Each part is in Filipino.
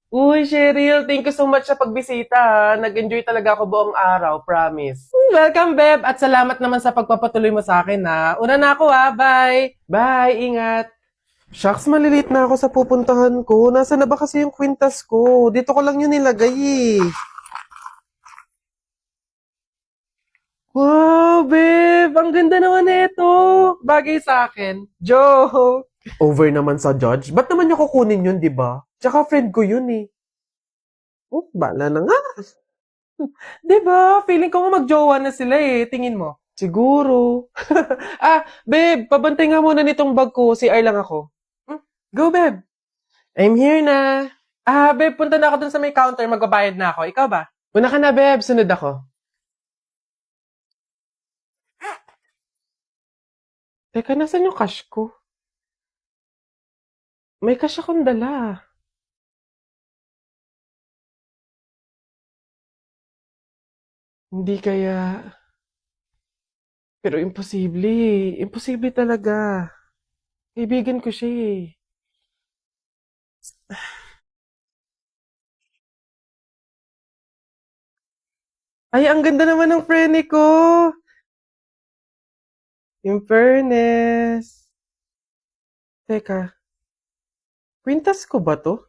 Uy, Cheryl, thank you so much sa pagbisita, ha. Nag-enjoy talaga ako buong araw, promise. Welcome, Beb, at salamat naman sa pagpapatuloy mo sa akin, ha. Una na ako, ha. Bye! Bye, ingat! Shucks, malilate na ako sa pupuntahan ko. Nasaan na ba kasi yung kwintas ko? Dito ko lang yun nilagay, eh. Wow, babe! Ang ganda naman nito! Bagay sa akin. Joke! Over naman sa judge. Ba't naman niya kukunin yun, di ba? Tsaka friend ko yun, eh. Oh, bala na nga. Di ba? Feeling ko nga magjowa na sila, eh. Tingin mo. Siguro. Babe, pabantay nga muna nitong bag ko. CR lang ako. Hmm, Go, babe. I'm here na. Babe, punta na ako dun sa may counter. Magbabayad na ako. Ikaw ba? Una ka na, babe. Sunod ako. Teka, nasan yung cash ko? May cash akong dala. Hindi kaya... Pero imposible eh. Imposible talaga. Kaibigan ko siya eh. Ay, ang ganda naman ng prene ko. In fairness. Teka, kwintas ko ba to?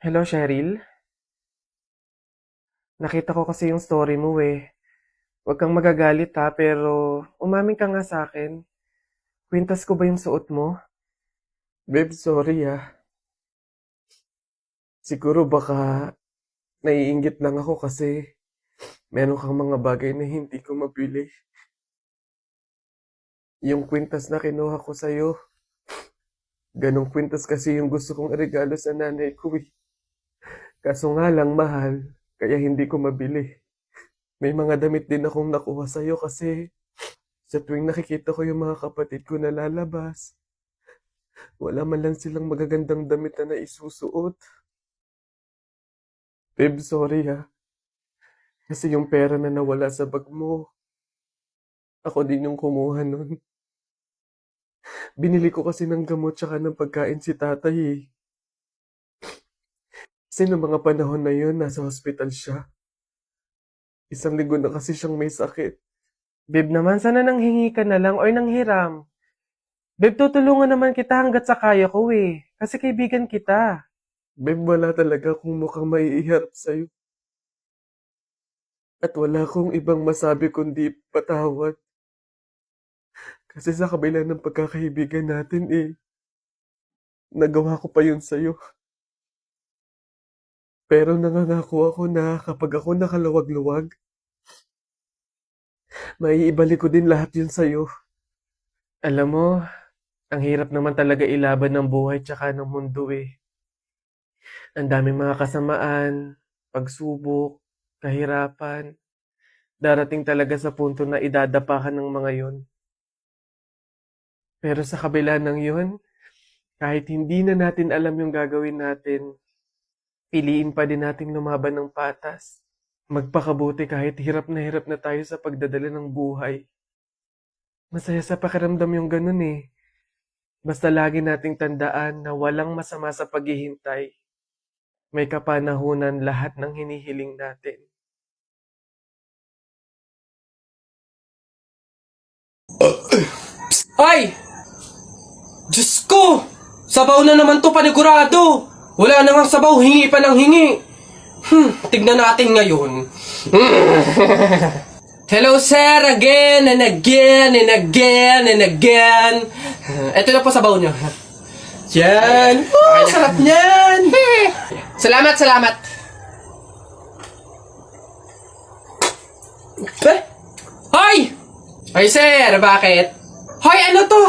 Hello, Cheryl? Nakita ko kasi yung story mo eh. Huwag kang magagalit ha, pero umamin ka nga sa akin. Kwintas ko ba yung suot mo? Babe, sorry ah. Siguro baka naiinggit lang ako kasi meron kang mga bagay na hindi ko mabili. Yung kwintas na kinuha ko sa'yo, ganong kwintas kasi yung gusto kong regalo sa nanay ko eh. Kaso nga lang mahal, kaya hindi ko mabili. May mga damit din akong nakuha sa'yo kasi sa tuwing nakikita ko yung mga kapatid ko na lalabas, wala man lang silang magagandang damit na naisusuot. Babe, sorry ha. Kasi yung pera na nawala sa bag mo, ako din yung kumuha nun. Binili ko kasi ng gamot tsaka ng pagkain si tatay eh. Kasi noong mga panahon na yun, nasa hospital siya. 1 linggo na kasi siyang may sakit. Babe naman, sana nanghingi ka na lang or nanghiram. Babe, tutulungan naman kita hanggat sa kaya ko eh. Kasi kaibigan kita. Babe, wala talaga akong mukhang maiiharap sa'yo. At wala akong ibang masabi kundi patawad. Kasi sa kabila ng pagkakaibigan natin eh, nagawa ko pa yun sa'yo. Pero nangangako ako na kapag ako nakaluwag-luwag, maiibalik ko din lahat yun sa'yo. Alam mo, ang hirap naman talaga ilaban ng buhay tsaka ng mundo eh. Ang daming mga kasamaan, pagsubok, kahirapan. Darating talaga sa punto na idadapa ka ng mga yun. Pero sa kabila ng yun, kahit hindi na natin alam yung gagawin natin, piliin pa din nating lumaban ng patas. Magpakabuti kahit hirap na tayo sa pagdadala ng buhay. Masaya sa pakiramdam yung ganun eh. Basta lagi nating tandaan na walang masama sa paghihintay. May kapanahunan lahat ng hinihiling natin. Ay! Diyos ko! Sabaw na naman to panigurado! Wala na nga sabaw, hingi pa ng hingi. Tignan natin ngayon. Hello sir, again and again and again and again. Ito na po sabaw nyo. Yan. Sarap niyan. Salamat, salamat. Eh? Hoy! Ay sir, bakit? Hoy, ano to?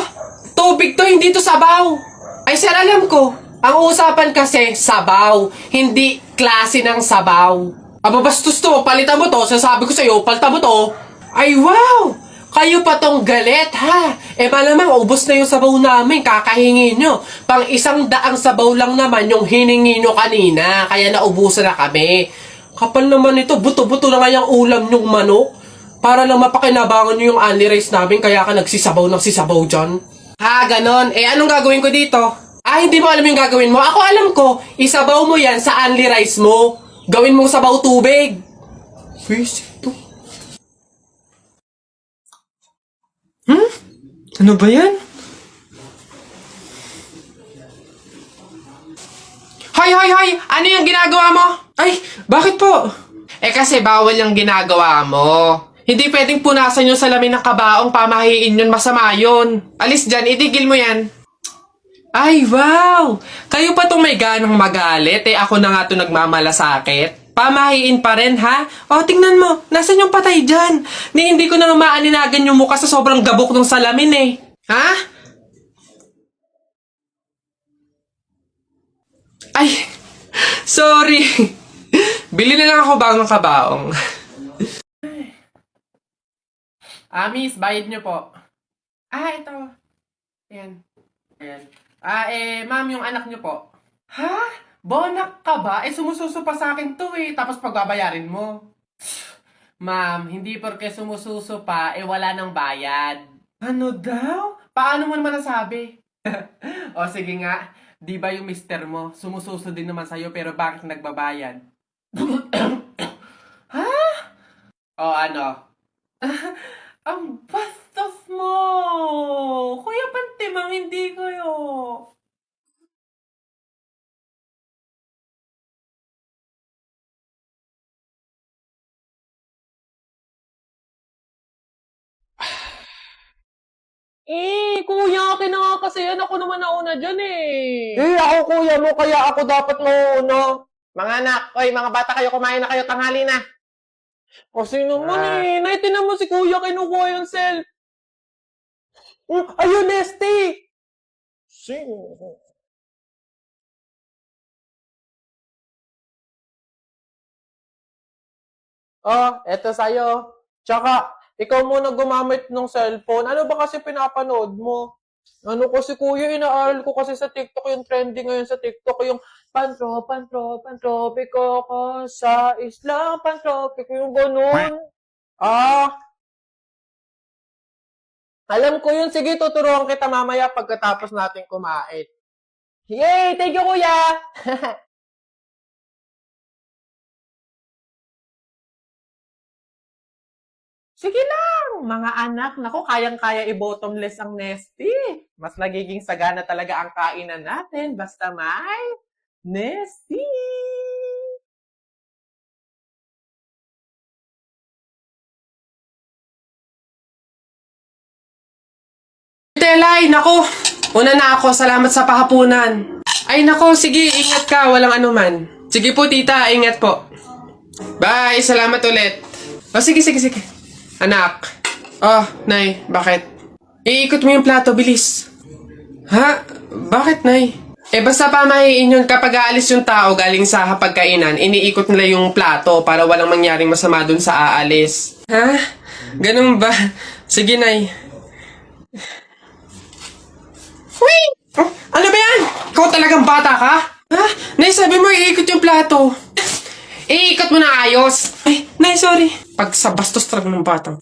Tubig to, hindi to sabaw. Ay sir, alam ko. Ang usapan kasi, sabaw. Hindi klase ng sabaw. Aba, bastos to. Palitan mo to. Sasabi ko sa'yo, palitan mo to. Ay, wow! Kayo pa tong galit, ha? Eh, malamang, ubos na yung sabaw namin. Kakahingi nyo. Pang 100 sabaw lang naman yung hiningi nyo kanina. Kaya naubusan na kami. Kapal naman ito. Buto-buto na nga yung ulam nyong manok. Para lang mapakinabangan nyo yung only rice namin. Kaya ka nagsisabaw ng sisabaw dyan. Ha, ganon. Eh, anong gagawin ko dito? hindi mo alam yung gagawin mo? Ako alam ko, isabaw mo yan sa only rice mo. Gawin mo sabaw tubig. Wish ito. Ano ba yan? Hoy, hoy, hoy! Ano yung ginagawa mo? Ay, bakit po? Kasi bawal yung ginagawa mo. Hindi pwedeng punasan yung salamin ng kabaong, pamahiin yun, masama yun. Alis dyan, itigil mo yan. Ay, wow! Kayo pa tong may ganang magalit, ako na nga to nagmamalasakit. Pamahiin pa rin, ha? O, tingnan mo, nasan yung patay dyan? Hindi ko na nga maaninagan yung mukha sa sobrang gabok ng salamin, Ha? Ay, sorry. Bili na lang ako bagong kabaong. Miss, bayad niyo po. Ito. Ayan. Ayan. Ma'am, yung anak niyo po. Ha? Bonak ka ba? Sumususo pa sa akin to tapos pagbabayarin mo. Ma'am, hindi porke sumususo pa, wala nang bayad. Ano daw? Paano mo naman nasabi? O sige nga, di ba yung mister mo, sumususo din naman sa'yo pero bakit nagbabayad? Ha? O ano? Ang bastos mo! Kuya Pantimang, hindi kayo. Kuya, akin na nga kasi yan. Ako naman nauna dyan Ako kuya mo, kaya ako dapat mauuna. Mga anak, oy, mga bata kayo, kumain na kayo, tanghali na. Kasi naman Nay, tinan mo si kuya, kinukuha yung cell. Ayun, Nesty! Eto sa'yo. Tsaka, ikaw muna gumamit ng cellphone. Ano ba kasi pinapanood mo? Ano kasi kuya, inaaral ko kasi sa TikTok yung trending ngayon sa TikTok, yung pantropiko ko sa isla, pantropiko yung ganun. Alam ko yun. Sige, tuturuan kita mamaya pagkatapos natin kumain. Yay! Thank you, kuya! Sige lang, mga anak. Naku, kayang-kaya i-bottomless ang Nesty. Mas nagiging sagana talaga ang kainan natin basta may Nesty. Telay, naku. Una na ako, salamat sa pahapunan. Ay nako, sige, ingat ka, walang anuman. Sige po tita, ingat po. Bye, salamat ulit. Sige. Anak. Nay, bakit? Iikot mo yung plato, bilis. Ha? Bakit, Nay? Basta pamahiin yun kapag aalis yung tao galing sa hapagkainan, iniikot nila yung plato para walang mangyaring masama dun sa aalis. Ha? Ganun ba? Sige, Nay. Wait! Ano ba yan? Ikaw talagang bata ka? Ha? Nay, sabi mo iikot yung plato. Iikot mo na ayos. Ay, Nay, sorry. Pag sa bastos talaga ng batang.